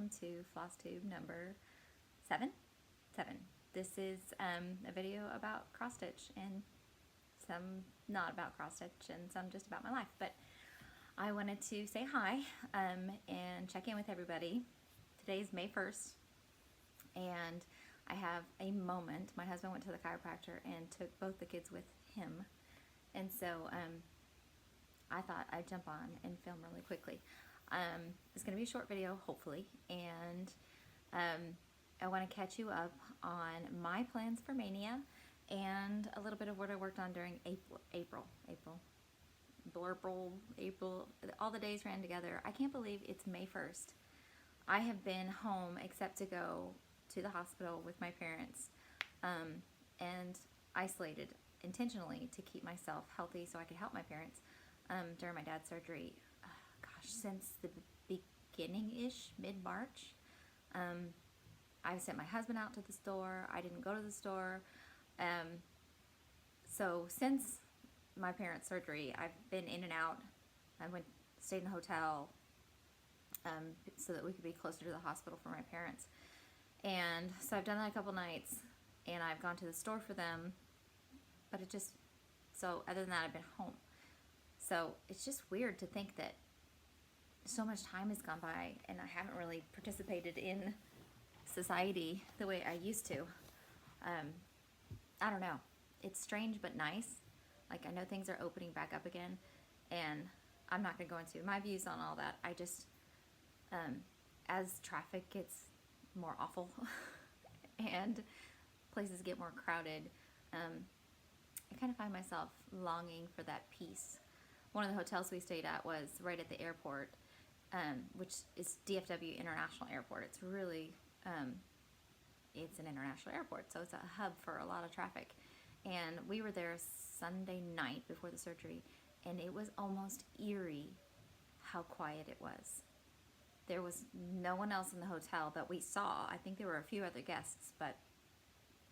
welcome to Flosstube number 7. This is a video about cross stitch and some not about cross stitch and some just about my life, but I wanted to say hi and check in with everybody. Today is May 1st and I have a moment. My husband went to the chiropractor and took both the kids with him, and so I thought I'd jump on and film really quickly. It's going to be a short video, hopefully, and I want to catch you up on my plans for Maynia and a little bit of what I worked on during April. All the days ran together. I can't believe it's May 1st. I have been home except to go to the hospital with my parents and isolated intentionally to keep myself healthy so I could help my parents during my dad's surgery. Since the beginning-ish, mid-March. I sent my husband out to the store. I didn't go to the store. So since my parents' surgery, I've been in and out. I stayed in a hotel so that we could be closer to the hospital for my parents. And so I've done that a couple nights, and I've gone to the store for them. But so other than that, I've been home. So it's just weird to think that so much time has gone by and I haven't really participated in society the way I used to. I don't know. It's strange but nice. Like, I know things are opening back up again, and I'm not going to go into my views on all that. I just, as traffic gets more awful and places get more crowded, I kind of find myself longing for that peace. One of the hotels we stayed at was right at the airport, which is DFW International Airport. It's really, it's an international airport, so it's a hub for a lot of traffic. And we were there Sunday night before the surgery, and it was almost eerie how quiet it was. There was no one else in the hotel that we saw. I think there were a few other guests,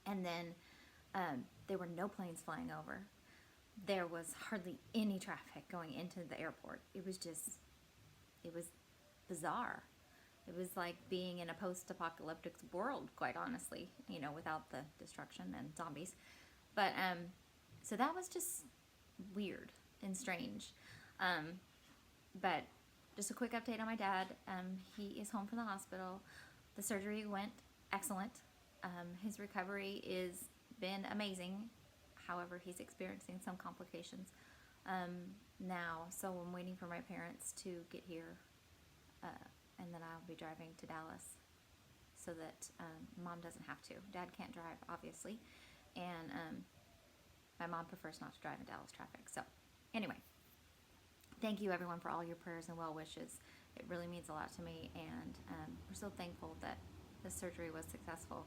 and then there were no planes flying over. There was hardly any traffic going into the airport. It was bizarre. It was like being in a post-apocalyptic world, quite honestly, without the destruction and zombies. But, so that was just weird and strange. But just a quick update on my dad. He is home from the hospital. The surgery went excellent. His recovery has been amazing. However, he's experiencing some complications now, so I'm waiting for my parents to get here, and then I'll be driving to Dallas so that Mom doesn't have to. Dad can't drive, obviously, and my mom prefers not to drive in Dallas traffic. So anyway, thank you everyone for all your prayers and well wishes. It really means a lot to me, and we're so thankful that the surgery was successful.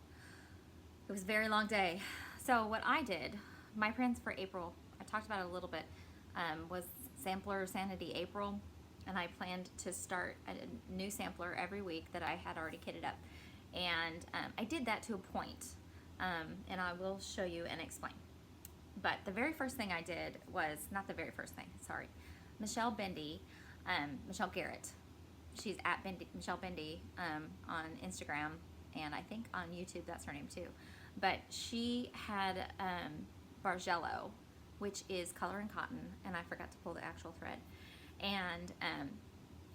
It was a very long day. So what I did, my plans for April, I talked about it a little bit, was Sampler Sanity April, and I planned to start a new sampler every week that I had already kitted up. And I did that to a point, and I will show you and explain. But the very first thing I did was, not the very first thing, sorry, Michelle Garrett. She's at Michelle Bendy on Instagram, and I think on YouTube that's her name too. But she had Bargello, which is color and cotton, and I forgot to pull the actual thread. And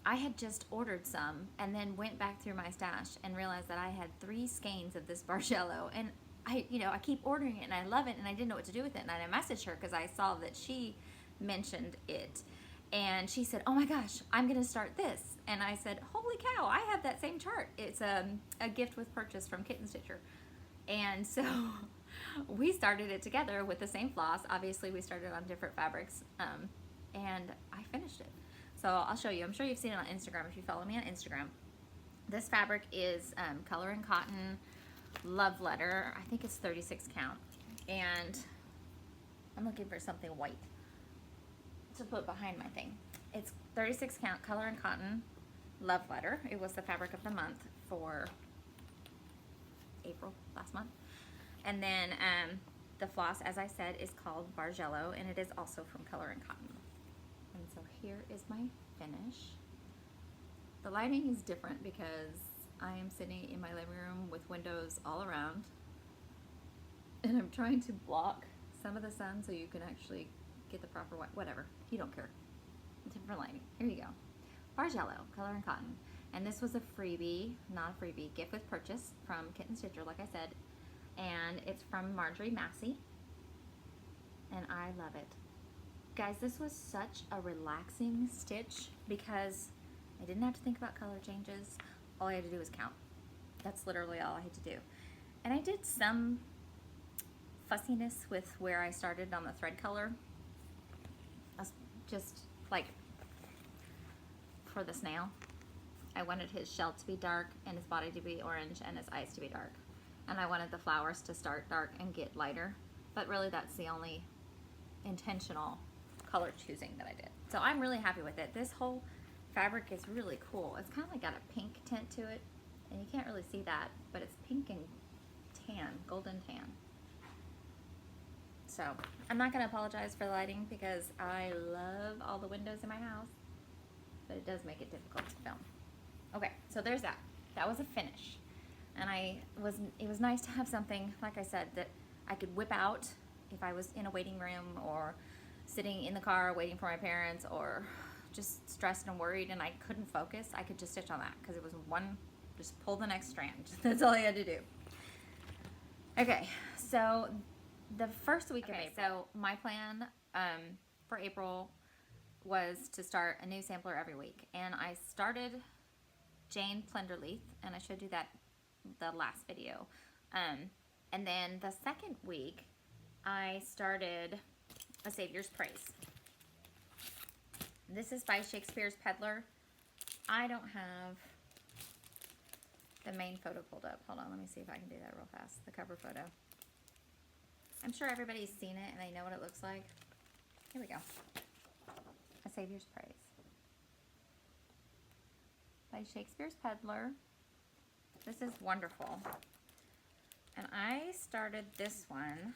I had just ordered some and then went back through my stash and realized that I had 3 skeins of this Bargello, and I keep ordering it and I love it, and I didn't know what to do with it. And I messaged her because I saw that she mentioned it, and she said, "Oh my gosh, I'm gonna start this." And I said, "Holy cow, I have that same chart. It's a gift with purchase from Kitten Stitcher." And so we started it together with the same floss. Obviously we started on different fabrics, and I finished it. So I'll show you. I'm sure you've seen it on Instagram if you follow me on Instagram. This fabric is color and cotton love letter. I think it's 36 count, and I'm looking for something white to put behind my thing. It's 36 count color and cotton love letter. It was the fabric of the month for April last month. And then the floss, as I said, is called Bargello, and it is also from color and cotton. And so here is my finish. The lighting is different because I am sitting in my living room with windows all around, and I'm trying to block some of the sun so you can actually get the proper white, whatever, you don't care. Different lighting. Here you go. Barge Yellow, Color and Cotton. And this was a freebie, not a freebie, gift with purchase from Kitten Stitcher, like I said. And it's from Marjorie Massey. And I love it. Guys, this was such a relaxing stitch because I didn't have to think about color changes. All I had to do was count. That's literally all I had to do. And I did some fussiness with where I started on the thread color. Just like for the snail, I wanted his shell to be dark and his body to be orange and his eyes to be dark. And I wanted the flowers to start dark and get lighter. But really that's the only intentional color choosing that I did. So I'm really happy with it. This whole fabric is really cool. It's kind of like got a pink tint to it. And you can't really see that, but it's pink and tan, golden tan. So I'm not going to apologize for the lighting because I love all the windows in my house, but it does make it difficult to film. Okay, so there's that. That was a finish. And it was nice to have something, like I said, that I could whip out if I was in a waiting room or sitting in the car waiting for my parents or just stressed and worried and I couldn't focus. I could just stitch on that because it was one, just pull the next strand. That's all I had to do. Okay, so the first week of April. So my plan for April was to start a new sampler every week. And I started Jane Plenderleaf, and I showed you that the last video. And then the second week, I started A Savior's Praise. This is by Shakespeare's Peddler. I don't have the main photo pulled up. Hold on, let me see if I can do that real fast. The cover photo. I'm sure everybody's seen it and they know what it looks like. Here we go. A Savior's Praise. By Shakespeare's Peddler. This is wonderful. And I started this one.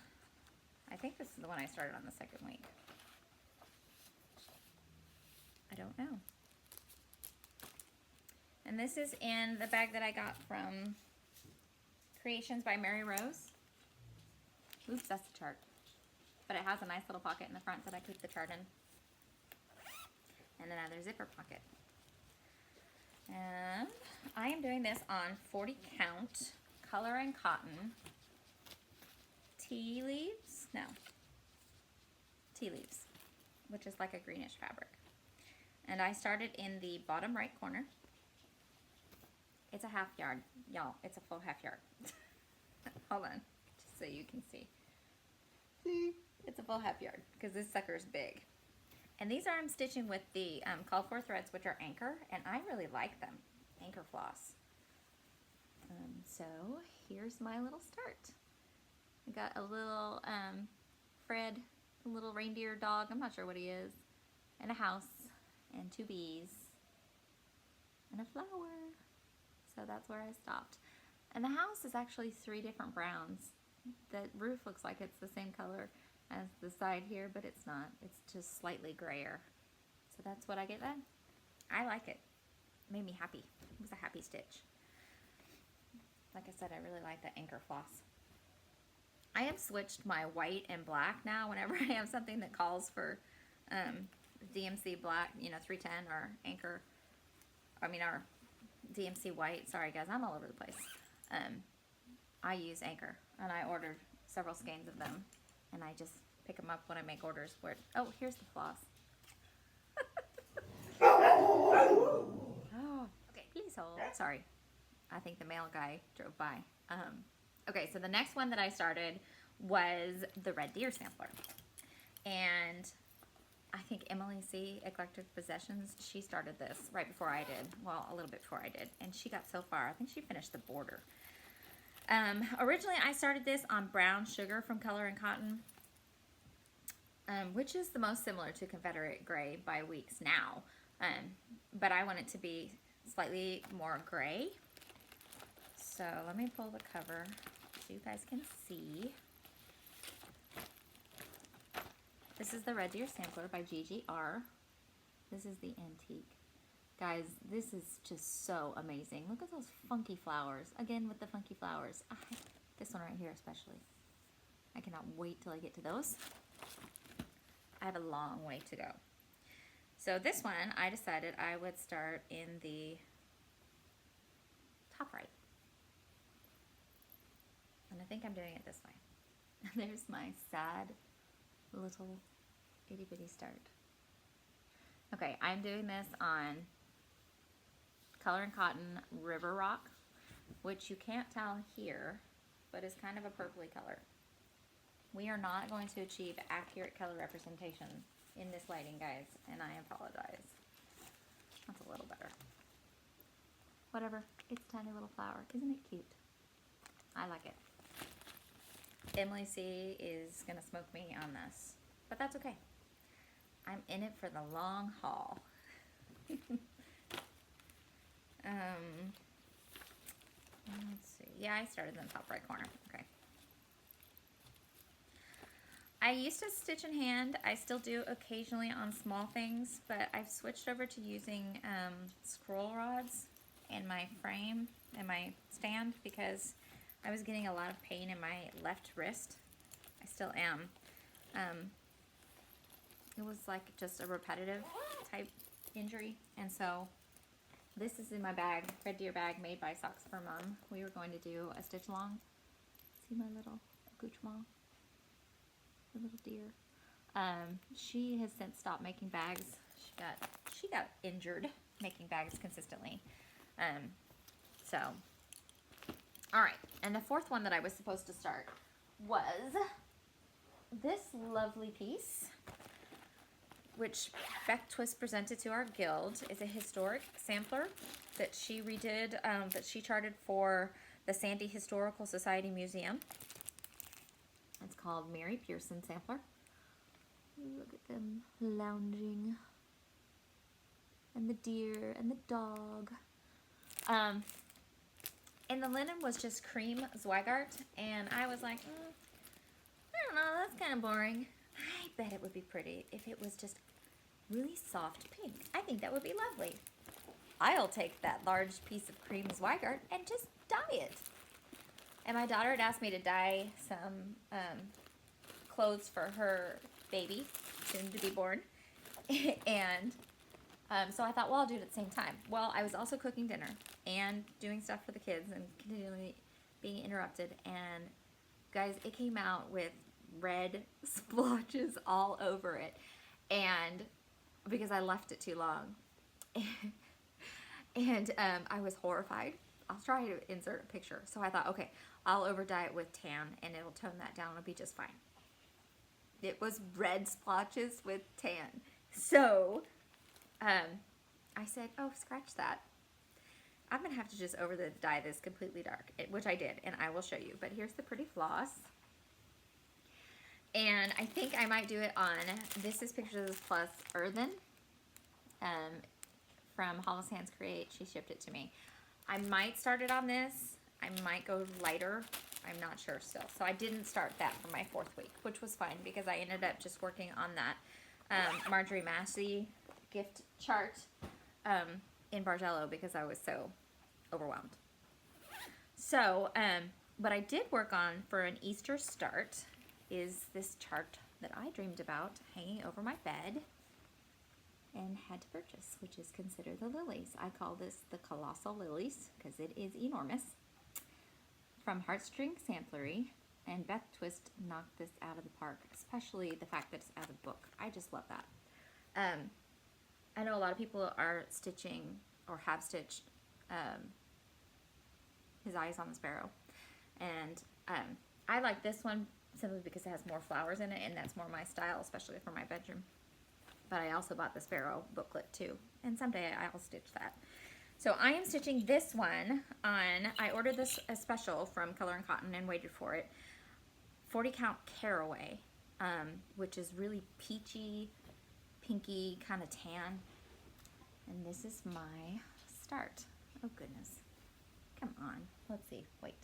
I think this is the one I started on the second week. I don't know. And this is in the bag that I got from Creations by Mary Rose. Oops, that's the chart. But it has a nice little pocket in the front that I keep the chart in. And another zipper pocket. And I am doing this on 40 count Color and Cotton tea leaves. No. Tea leaves, which is like a greenish fabric. And I started in the bottom right corner. It's a half yard, y'all. It's a full half yard. Hold on, just so you can see. See, it's a full half yard because this sucker is big. And these I'm stitching with the called for threads, which are Anchor, and I really like them. Anchor floss. So here's my little start. I got a little Fred, a little reindeer dog. I'm not sure what he is, and a house, and 2 bees, and a flower. So that's where I stopped. And the house is actually 3 different browns. The roof looks like it's the same color as the side here, but it's not. It's just slightly grayer. So that's what I get done. I like it. It made me happy. It was a happy stitch. Like I said, I really like the Anchor floss. I have switched my white and black now whenever I have something that calls for DMC black, you know, 310 or Anchor, or DMC white. Sorry guys, I'm all over the place. I use Anchor, and I ordered several skeins of them, and I just pick them up when I make orders for it. Oh, here's the floss. Oh, okay, please hold. Sorry, I think the mail guy drove by. Okay, so the next one that I started was the Red Deer sampler, and I think Emily C. Eclectic Possessions, she started this right before I did. Well, a little bit before I did, and she got so far. I think she finished the border. Originally, I started this on Brown Sugar from Color and Cotton, which is the most similar to Confederate Gray by Weeks now, but I want it to be slightly more gray. So let me pull the cover so you guys can see. This is the Red Deer Sampler by GGR. This is the antique. Guys, this is just so amazing. Look at those funky flowers. Again with the funky flowers. This one right here especially. I cannot wait till I get to those. I have a long way to go. So this one, I decided I would start in the top right. And I think I'm doing it this way. There's my sad little itty bitty start. Okay, I'm doing this on Color and Cotton River Rock, which you can't tell here, but is kind of a purpley color. We are not going to achieve accurate color representation in this lighting, guys, and I apologize. That's a little better. Whatever, it's a tiny little flower. Isn't it cute? I like it. Emily C is gonna smoke me on this, but that's okay. I'm in it for the long haul. Let's see. Yeah, I started in the top right corner. Okay. I used to stitch in hand. I still do occasionally on small things, but I've switched over to using scroll rods in my frame and my stand because I was getting a lot of pain in my left wrist. I still am. It was like just a repetitive type injury, and so this is in my bag, Red Deer bag made by Socks for Mom. We were going to do a stitch along. See my little accoutrement? The little deer. She has since stopped making bags. She got injured making bags consistently. So, all right. And the fourth one that I was supposed to start was this lovely piece, which Beck Twist presented to our guild. Is a historic sampler that she redid, that she charted for the Sandy Historical Society Museum. It's called Mary Pearson Sampler. Look at them lounging. And the deer and the dog. And the linen was just cream Zweigart. And I was like, I don't know, that's kind of boring. I bet it would be pretty if it was just really soft pink. I think that would be lovely. I'll take that large piece of cream Zweigart and just dye it. And my daughter had asked me to dye some clothes for her baby, soon to be born. And so I thought, well, I'll do it at the same time. Well, I was also cooking dinner and doing stuff for the kids and continually being interrupted. And guys, it came out with red splotches all over it. And because I left it too long. And I was horrified. I'll try to insert a picture. So I thought, okay, I'll over dye it with tan and it'll tone that down. It'll be just fine. It was red splotches with tan. So I said, oh, scratch that. I'm going to have to just over dye this completely dark, which I did, and I will show you. But here's the pretty floss. And I think I might do it on, this is Pictures Plus Earthen from Hollis Hands Create. She shipped it to me. I might start it on this. I might go lighter. I'm not sure still. So I didn't start that for my 4th week, which was fine because I ended up just working on that Marjorie Massey gift chart in Bargello because I was so overwhelmed. So what I did work on for an Easter start is this chart that I dreamed about hanging over my bed and had to purchase, which is Consider the Lilies. I call this the Colossal Lilies because it is enormous. From Heartstring Samplery, and Beth Twist knocked this out of the park, especially the fact that it's as a book. I just love that. I know a lot of people are stitching or have stitched His Eyes on the Sparrow, and I like this one simply because it has more flowers in it, and that's more my style, especially for my bedroom. But I also bought the Sparrow booklet too, and someday I'll stitch that. So I am stitching this one on, I ordered this a special from Color and Cotton and waited for it, 40 count caraway, which is really peachy, pinky, kind of tan. And this is my start. Oh goodness. Come on. Let's see. Wait.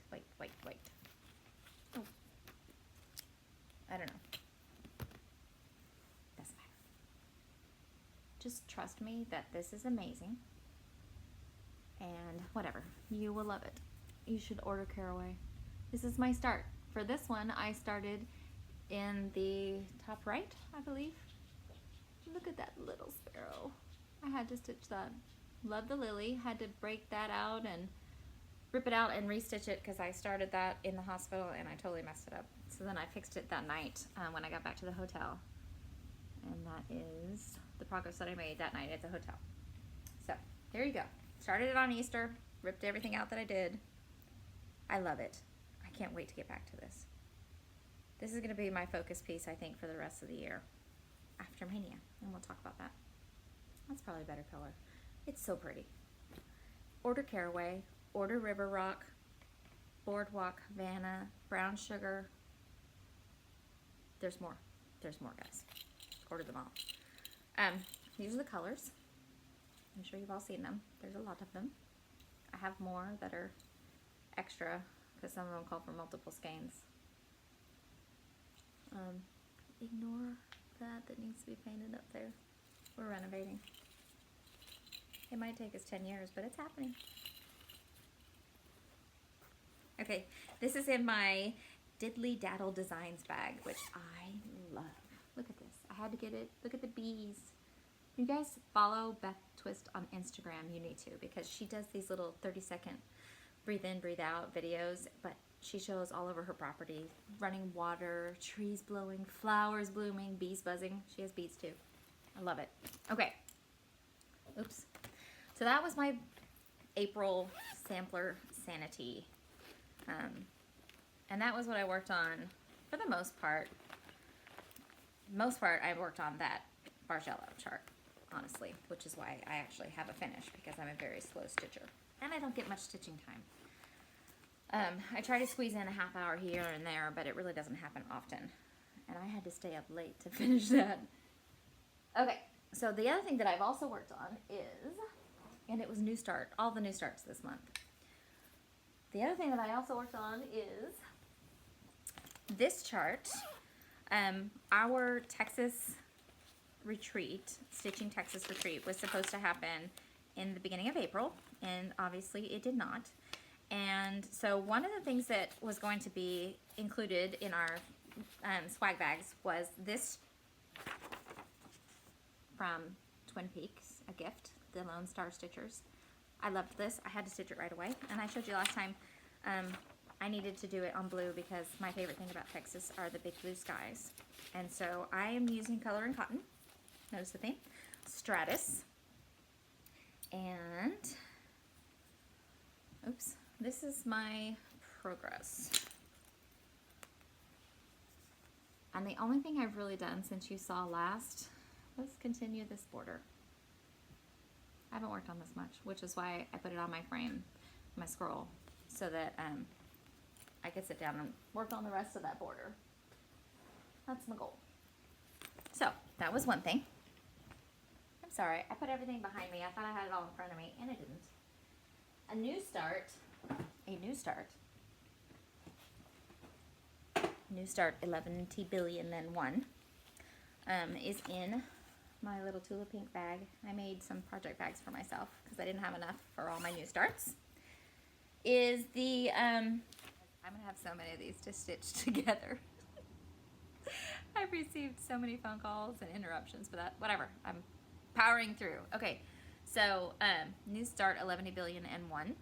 Oh. I don't know. Doesn't matter. Just trust me that this is amazing. and whatever. You will love it. You should order Caraway. This is my start. For this one, I started in the top right, I believe. Look at that little sparrow. I had to stitch that. Love the lily. Had to break that out and rip it out and restitch it because I started that in the hospital and I totally messed it up. So then I fixed it that night when I got back to the hotel. And that is the progress that I made that night at the hotel. So there you go. Started it on Easter, ripped everything out that I did. I love it. I can't wait to get back to this. This is going to be my focus piece, I think, for the rest of the year after Maynia, and we'll talk about that. That's probably a better color. It's so pretty. Order Caraway, order River Rock, Boardwalk, Havana, Brown Sugar. There's more. There's more, guys. Order them all. These are the colors. I'm sure you've all seen them. There's a lot of them. I have more that are extra because some of them call for multiple skeins. Ignore that needs to be painted up there. We're renovating. It might take us 10 years, but it's happening. Okay, this is in my Diddly Daddle Designs bag, which I love. Look at this. I had to get it. Look at the bees. You guys follow Beth Twist on Instagram. You need to, because she does these little 30-second breathe in, breathe out videos, but she shows all over her property. Running water, trees blowing, flowers blooming, bees buzzing. She has bees too. I love it. Okay. Oops. So that was my April sampler sanity. And that was what I worked on for the most part. I worked on that Bargello chart, honestly, which is why I actually have a finish, because I'm a very slow stitcher. And I don't get much stitching time. I try to squeeze in a half hour here and there, but it really doesn't happen often. And I had to stay up late to finish that. Okay, so the other thing that I've also worked on is, and it was New Start, all the new starts this month. The other thing that I also worked on is this chart. Our Texas retreat, Stitching Texas retreat, was supposed to happen in the beginning of April, and obviously it did not. And so one of the things that was going to be included in our swag bags was this from Twin Peaks, a gift, the Lone Star Stitchers. I loved this. I had to stitch it right away. And I showed you last time I needed to do it on blue because my favorite thing about Texas are the big blue skies. And so I am using Color and Cotton. Notice the theme. Stratus. And, oops, this is my progress. And the only thing I've really done since you saw last was continue this border. I haven't worked on this much, which is why I put it on my frame, my scroll, so that I could sit down and work on the rest of that border. That's my goal. So that was one thing. I'm sorry, I put everything behind me. I thought I had it all in front of me, and I didn't. A new start, 11 billion then 1, is in my little Tula Pink bag. I made some project bags for myself because I didn't have enough for all my new starts. Is the, I'm going to have so many of these to stitch together. I've received so many phone calls and interruptions for that. Whatever, I'm powering through. Okay, so New Start 11 billion and 1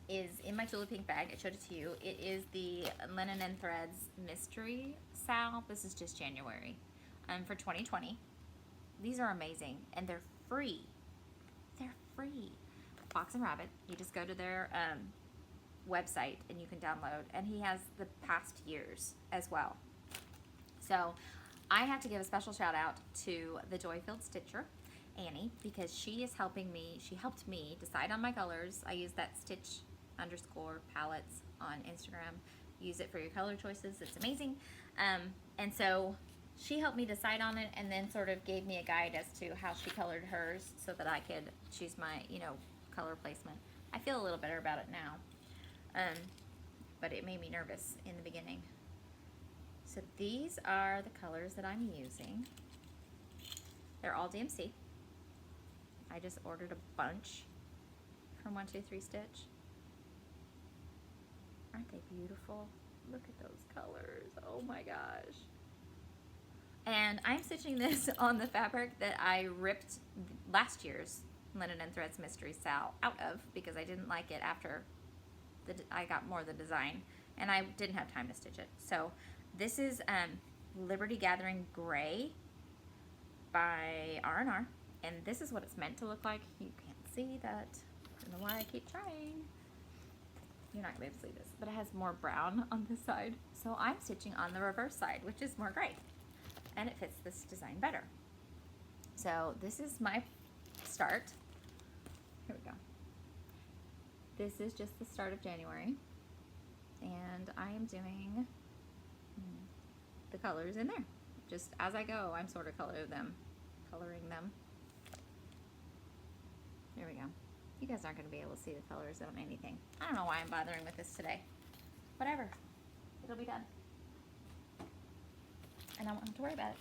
is in my Tula Pink bag. I showed it to you. It is the Linen and Threads Mystery SAL. This is just January for 2020. These are amazing, and they're free. They're free. Fox and Rabbit, you just go to their website and you can download, and he has the past years as well. So I have to give a special shout out to the Joy-Filled Stitcher, Annie, because she is helping me. She helped me decide on my colors. I use that stitch_palettes on Instagram. Use it for your color choices. It's amazing. And so she helped me decide on it, and then sort of gave me a guide as to how she colored hers so that I could choose my, color placement. I feel a little better about it now, but it made me nervous in the beginning. So these are the colors that I'm using. They're all DMC. I just ordered a bunch from 123 Stitch. Aren't they beautiful? Look at those colors. Oh my gosh. And I'm stitching this on the fabric that I ripped last year's Linen and Threads Mystery SAL out of because I didn't like it after I got more of the design and I didn't have time to stitch it. So this is Liberty Gathering Gray by R&R, and this is what it's meant to look like. You can't see that. I don't know why I keep trying. You're not going to be able to see this, but it has more brown on this side. So I'm stitching on the reverse side, which is more gray, and it fits this design better. So this is my start. Here we go. This is just the start of January, and I am doing the colors in there. Just as I go, I'm sort of coloring them. There we go. You guys aren't going to be able to see the colors on anything. I don't know why I'm bothering with this today. Whatever. It'll be done. And I won't have to worry about it.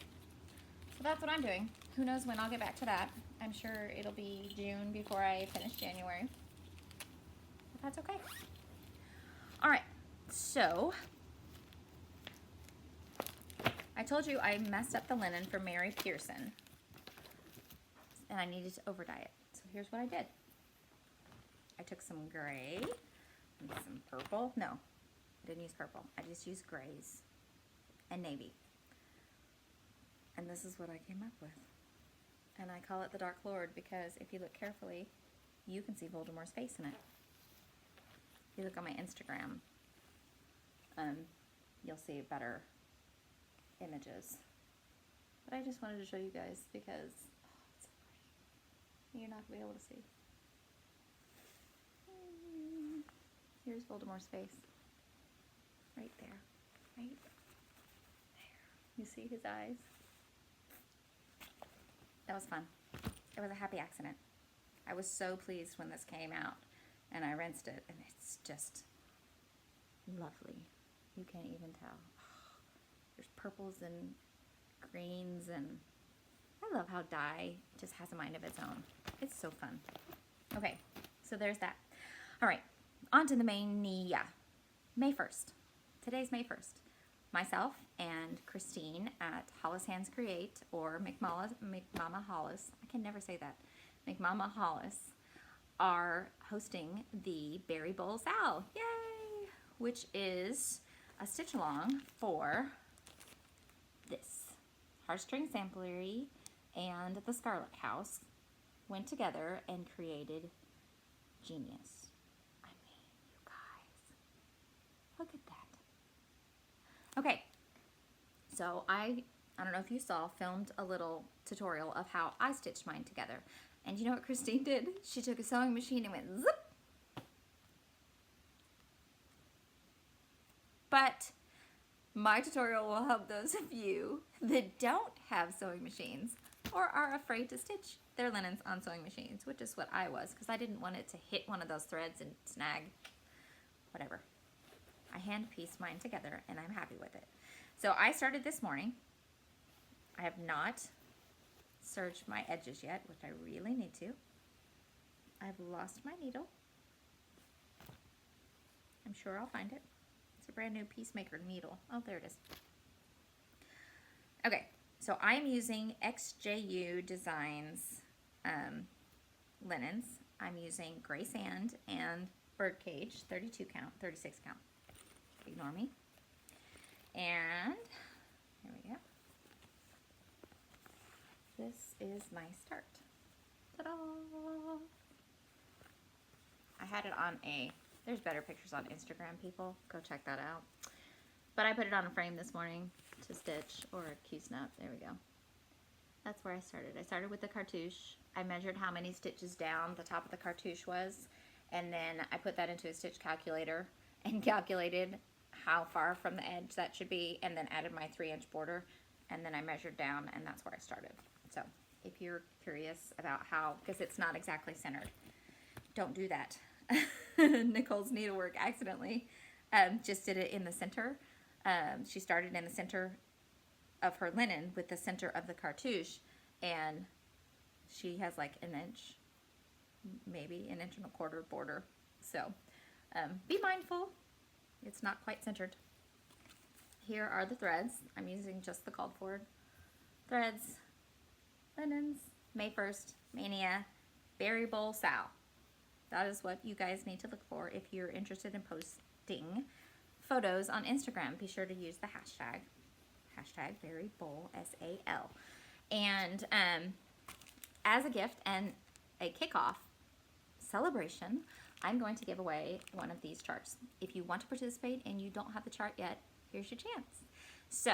So that's what I'm doing. Who knows when I'll get back to that. I'm sure it'll be June before I finish January. But that's okay. Alright, so I told you I messed up the linen for Mary Pearson. And I needed to over dye it. So here's what I did. I took some gray and some purple. No, I didn't use purple. I just used grays and navy. And this is what I came up with. And I call it the Dark Lord because if you look carefully, you can see Voldemort's face in it. If you look on my Instagram, you'll see better images. But I just wanted to show you guys because it's so pretty. You're not going to be able to see. Here's Voldemort's face. Right there. Right there. You see his eyes? That was fun. It was a happy accident. I was so pleased when this came out and I rinsed it and it's just lovely. You can't even tell. There's purples and greens, and I love how dye just has a mind of its own. It's so fun. Okay, so there's that. All right, on to the Maynia. May 1st. Today's May 1st. Myself and Christine at Hollis Hands Create, or McMama Hollis, I can never say that, McMama Hollis, are hosting the Berry Bowl SAL. Yay! Which is a stitch along for this. Heartstring Samplery and the Scarlet House went together and created genius. I mean, you guys, look at that. Okay, so I don't know if you saw, filmed a little tutorial of how I stitched mine together. And you know what Christine did? She took a sewing machine and went zip. But my tutorial will help those of you that don't have sewing machines or are afraid to stitch their linens on sewing machines, which is what I was, because I didn't want it to hit one of those threads and snag. Whatever. I hand pieced mine together and I'm happy with it. So I started this morning. I have not serged my edges yet, which I really need to. I've lost my needle. I'm sure I'll find it. It's a brand new Peacemaker needle. Oh, there it is. Okay, so I'm using XJU Designs linens. I'm using Gray Sand and Birdcage, 32 count, 36 count. Ignore me. And here we go. This is my start. Ta-da! I had it on there's better pictures on Instagram, people. Go check that out. But I put it on a frame this morning to stitch, or a Q-snap. There we go. That's where I started. I started with the cartouche. I measured how many stitches down the top of the cartouche was, and then I put that into a stitch calculator and calculated how far from the edge that should be, and then added my 3-inch border, and then I measured down, and that's where I started. So if you're curious about how, because it's not exactly centered, don't do that. Nicole's needlework accidentally just did it in the center. She started in the center of her linen with the center of the cartouche, and she has like an inch maybe an inch and a quarter border. So be mindful, it's not quite centered. Here are the threads. I'm using just the called for threads, linens, May 1st, Maynia, Berry Bowl SAL. That is what you guys need to look for if you're interested in posting photos on Instagram. Be sure to use the hashtag Berry Bowl SAL. And as a gift and a kickoff celebration, I'm going to give away one of these charts. If you want to participate and you don't have the chart yet, here's your chance. So,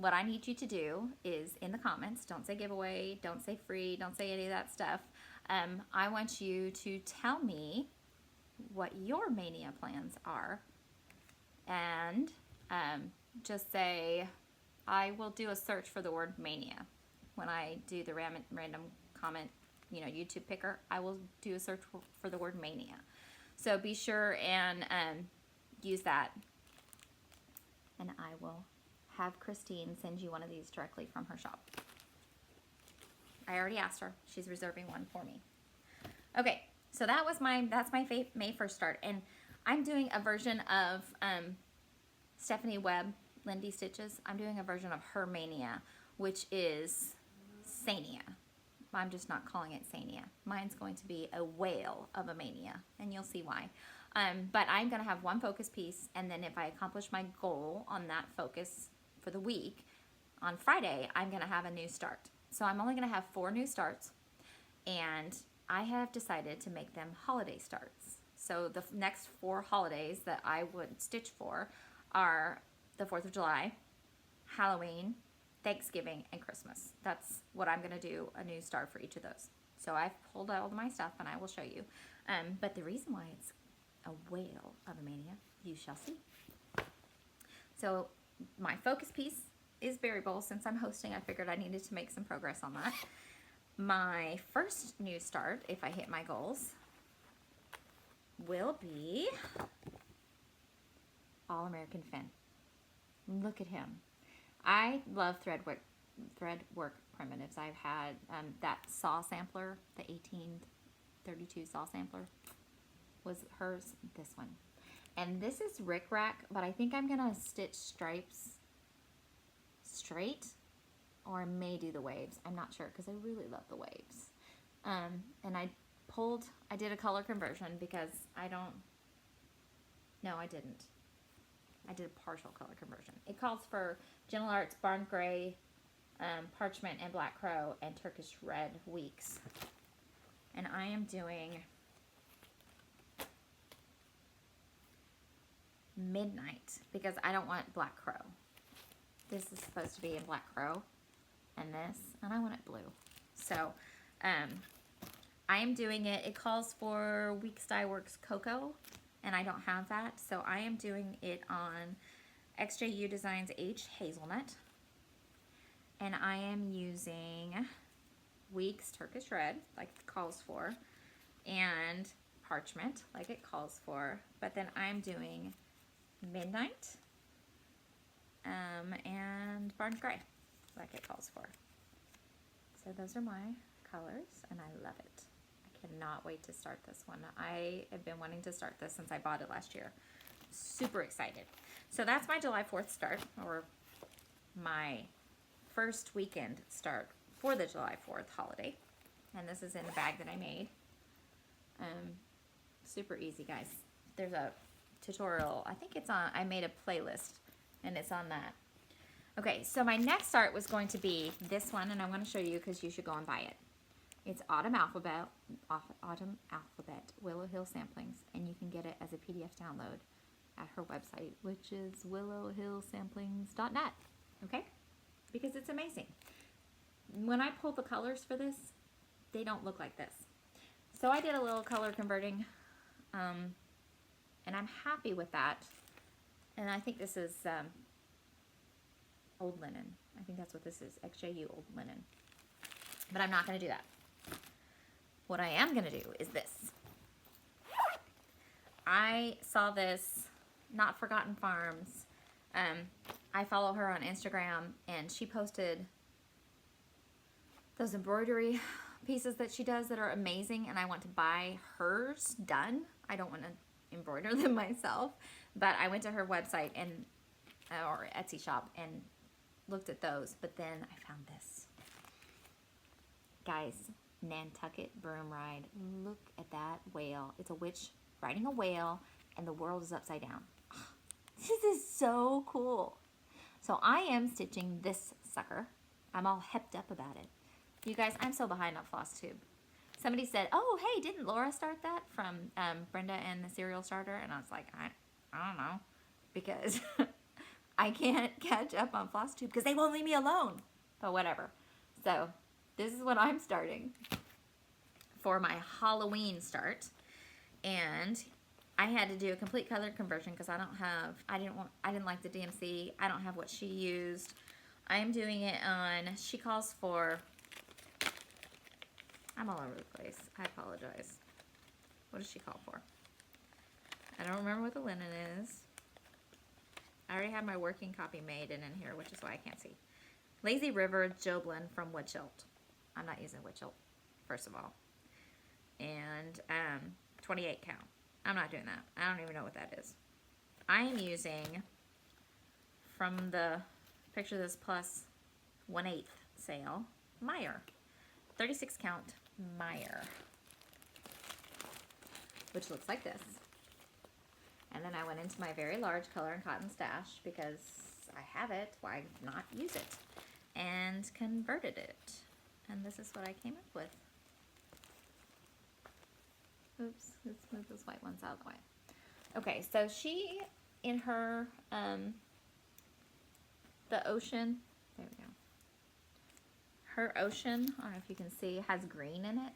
what I need you to do is in the comments, don't say giveaway, don't say free, don't say any of that stuff. I want you to tell me what your Maynia plans are, and just say, I will do a search for the word Maynia. When I do the random comment, YouTube picker, I will do a search for the word Maynia. So be sure and use that, and I will have Christine send you one of these directly from her shop. I already asked her. She's reserving one for me. Okay, so that's my May 1st start, and I'm doing a version of Stephanie Webb, Lindy Stitches. I'm doing a version of her Maynia, which is Sania. I'm just not calling it Sania. Mine's going to be a whale of a Maynia, and you'll see why. But I'm going to have one focus piece, and then if I accomplish my goal on that focus for the week, on Friday, I'm going to have a new start. So I'm only going to have 4 new starts, and I have decided to make them holiday starts. So the next 4 holidays that I would stitch for are the 4th of July, Halloween, Thanksgiving, and Christmas. That's what I'm going to do, a new start for each of those. So I've pulled out all my stuff, and I will show you. But the reason why it's a whale of a Maynia, you shall see. So my focus piece is Berry Bowl. Since I'm hosting, I figured I needed to make some progress on that. My first new start, if I hit my goals, will be All American Finn. Look at him. I love thread work primitives. I've had that saw sampler, the 1832 saw sampler was hers, this one. And this is Rick Rack, but I think I'm gonna stitch stripes straight, or I may do the waves. I'm not sure, because I really love the waves. And I did a color conversion because I didn't. I did a partial color conversion. It calls for Gentle Arts, Barn Gray, Parchment, and Black Crow, and Turkish Red weeks. And I am doing Midnight because I don't want Black Crow. This is supposed to be in Black Crow, and I want it blue. So I am doing it. It calls for Weeks Dye Works Cocoa, and I don't have that, so I am doing it on XJU Designs H Hazelnut, and I am using Weeks Turkish Red, like it calls for, and Parchment, like it calls for, but then I'm doing Midnight and Barn Gray, like it calls for. So those are my colors, and I love it. I cannot wait to start this one. I have been wanting to start this since I bought it last year. Super excited. So that's my July 4th start, or my first weekend start for the July 4th holiday. And this is in the bag that I made. Super easy, guys. There's a tutorial. I think it's on, I made a playlist, and it's on that. Okay, so my next start was going to be this one, and I'm going to show you because you should go and buy it. It's Autumn Alphabet Willow Hill Samplings, and you can get it as a PDF download at her website, which is willowhillsamplings.net, okay? Because it's amazing. When I pulled the colors for this, they don't look like this. So I did a little color converting, and I'm happy with that. And I think this is old linen. I think that's what this is, XJU old linen. But I'm not going to do that. What I am going to do is this. I saw this, Not Forgotten Farms. I follow her on Instagram, and she posted those embroidery pieces that she does that are amazing, and I want to buy hers done. I don't want to embroider them myself, but I went to her website and or Etsy shop and looked at those, but then I found this. Guys, Nantucket Broom Ride. Look at that whale. It's a witch riding a whale, and the world is upside down. This is so cool. So I am stitching this sucker. I'm all hepped up about it. You guys, I'm so behind on Flosstube. Somebody said, oh, hey, didn't Laura start that from Brenda and the Cereal Starter? And I was like, I don't know, because I can't catch up on Flosstube because they won't leave me alone. But whatever. So this is what I'm starting for my Halloween start. And I had to do a complete color conversion because I didn't like the DMC. I don't have what she used. I am doing it on, she calls for, I'm all over the place. I apologize. What does she call for? I don't remember what the linen is. I already have my working copy made and in here, which is why I can't see. Lazy River Joblin from Woodchilt. I'm not using Woodchilt, first of all. And 28 count. I'm not doing that. I don't even know what that is. I am using, from the Picture This Plus 1/8 sale, Meyer. 36 count Meyer. Which looks like this. And then I went into my very large color and cotton stash because I have it, why not use it? And converted it. And this is what I came up with. Oops, let's move those white ones out of the way. Okay, so she, in her, the ocean, there we go. Her ocean, I don't know if you can see, has green in it.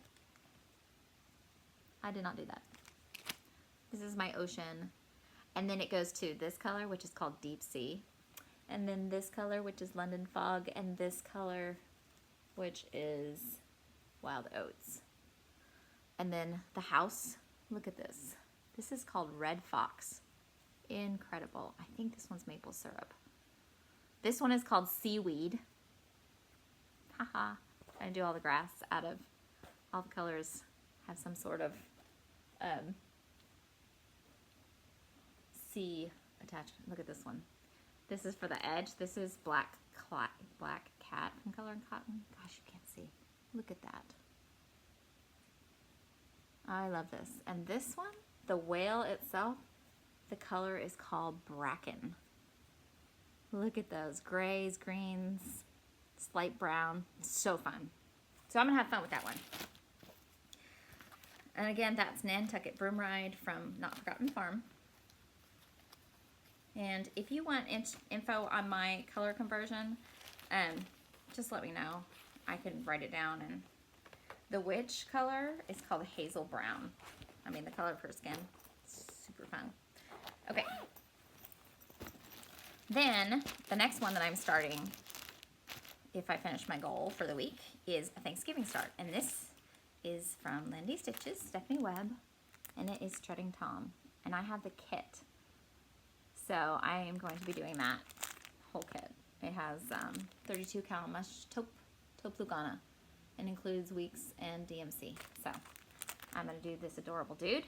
I did not do that. This is my ocean. And then it goes to this color, which is called Deep Sea. And then this color, which is London Fog. And this color, which is Wild Oats. And then the house, look at this. This is called Red Fox. Incredible. I think this one's maple syrup. This one is called Seaweed. Haha. I do all the grass out of, all the colors have some sort of sea attachment. Look at this one. This is for the edge. This is Black Cat from Color and Cotton. Gosh, you can't see. Look at that. I love this. And this one, the whale itself, the color is called Bracken. Look at those grays, greens, slight brown. It's so fun. So I'm gonna have fun with that one. And again, that's Nantucket Broom Ride from Not Forgotten Farm. And if you want info on my color conversion, just let me know. I can write it down. And the witch color is called Hazel Brown. I mean, the color of her skin. Super fun. Okay. Then, the next one that I'm starting, if I finish my goal for the week, is a Thanksgiving start. And this is from Lindy Stitches, Stephanie Webb, and it is Strutting Tom. And I have the kit. So I am going to be doing that whole kit. It has 32 count mush taupe Lugana and includes weeks and DMC. So I'm going to do this adorable dude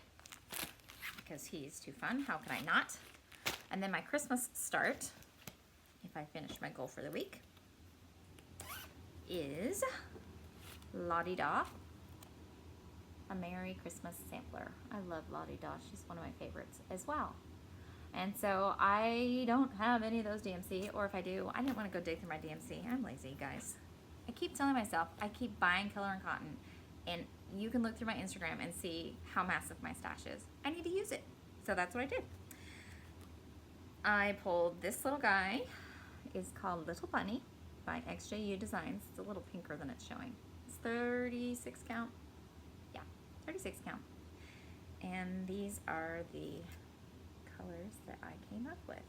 because he's too fun. How can I not? And then my Christmas start, if I finish my goal for the week, is Lottie Da, a Merry Christmas sampler. I love Lottie Da. She's one of my favorites as well. And so I don't have any of those DMC, or if I do, I didn't want to go dig through my DMC. I'm lazy, guys. I keep telling myself, I keep buying Color and Cotton, and you can look through my Instagram and see how massive my stash is. I need to use it. So that's what I did. I pulled this little guy. It's called Little Bunny by XJU Designs. It's a little pinker than it's showing. It's 36 count. Yeah, 36 count. And these are the colors that I came up with.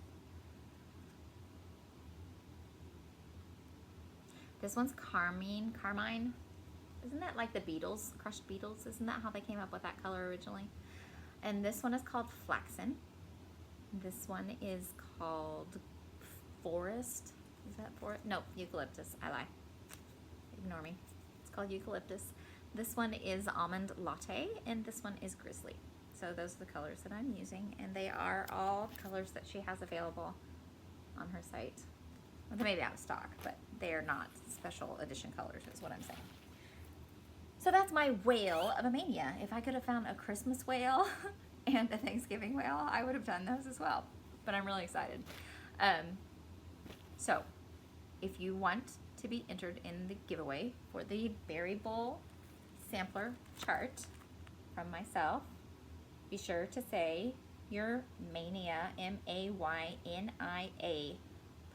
This one's Carmine. Isn't that like the beetles, crushed beetles? Isn't that how they came up with that color originally? And this one is called Flaxen. This one is called Forest. Is that forest? No, Eucalyptus. I lie. Ignore me. It's called Eucalyptus. This one is Almond Latte, and this one is Grizzly. So those are the colors that I'm using, and they are all colors that she has available on her site. Well, they may be out of stock, but they are not special edition colors is what I'm saying. So that's my whale of a Maynia. If I could have found a Christmas whale and a Thanksgiving whale, I would have done those as well. But I'm really excited. So if you want to be entered in the giveaway for the Berry Bowl sampler chart from myself, be sure to say your Maynia, M-A-Y-N-I-A,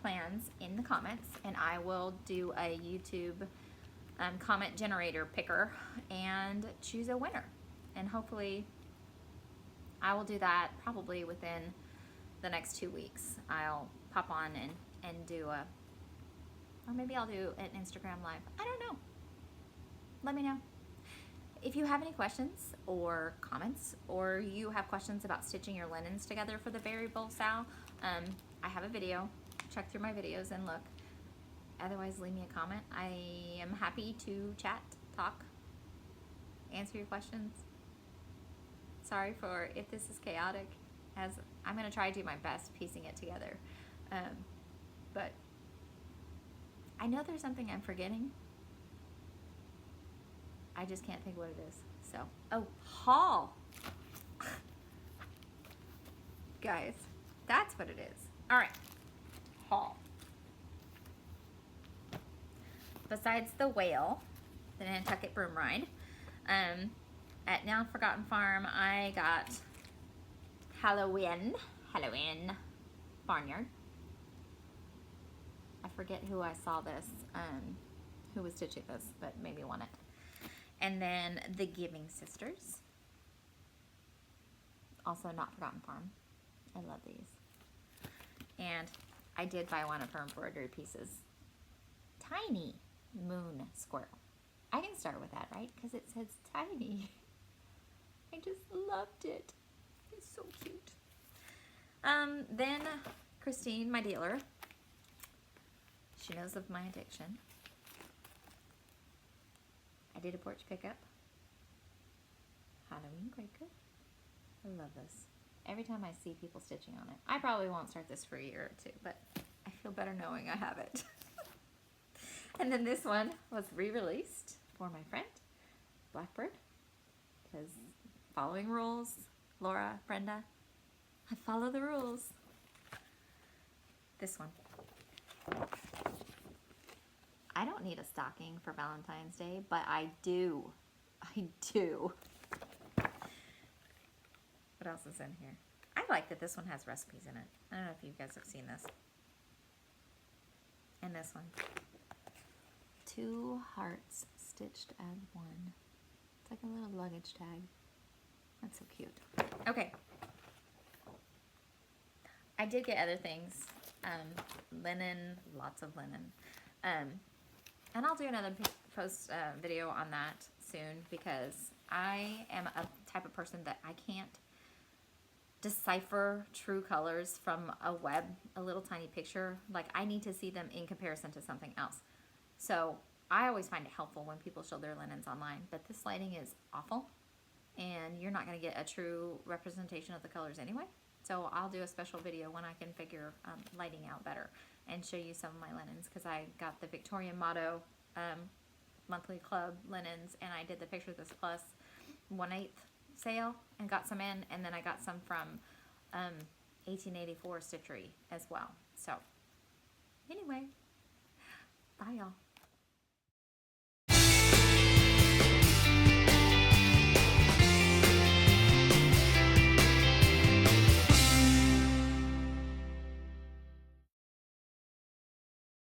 plans in the comments, and I will do a YouTube comment generator picker and choose a winner. And hopefully I will do that probably within the next 2 weeks. I'll pop on and do a, or maybe I'll do an Instagram live. I don't know. Let me know. If you have any questions or comments, or you have questions about stitching your linens together for the Berry Bowl SAL, I have a video. Check through my videos and look. Otherwise, leave me a comment. I am happy to chat, talk, answer your questions. Sorry for if this is chaotic, as I'm going to try to do my best piecing it together. But I know there's something I'm forgetting. I just can't think what it is. So, oh, haul. Guys, that's what it is. All right, haul. Besides the whale, the Nantucket broom ride, at Now Forgotten Farm, I got Halloween Barnyard. I forget who I saw this, who was stitching this, but maybe won it. And then the Giving Sisters, also Not Forgotten Farm. I love these. And I did buy one of her embroidery pieces. Tiny Moon Squirrel. I can start with that, right? Because it says tiny. I just loved it. It's so cute. Then Christine, my dealer, she knows of my addiction. I did a porch pickup. Halloween Quaker. I love this. Every time I see people stitching on it. I probably won't start this for a year or two, but I feel better knowing I have it. And then this one was re-released for my friend, Blackbird, because following rules, Laura, Brenda, I follow the rules. This one. I don't need a stocking for Valentine's Day, but I do. I do. What else is in here? I like that this one has recipes in it. I don't know if you guys have seen this. And this one. 2 hearts stitched as one. It's like a little luggage tag. That's so cute. Okay. I did get other things. Linen, lots of linen. And I'll do another post video on that soon, because I am a type of person that I can't decipher true colors from a web, a little tiny picture. Like, I need to see them in comparison to something else. So I always find it helpful when people show their linens online, but this lighting is awful, and you're not going to get a true representation of the colors anyway. So I'll do a special video when I can figure lighting out better and show you some of my linens, because I got the Victorian Motto monthly club linens, and I did the Picture This Plus 1/8 sale and got some in, and then I got some from 1884 Stitchery as well. So anyway, bye y'all.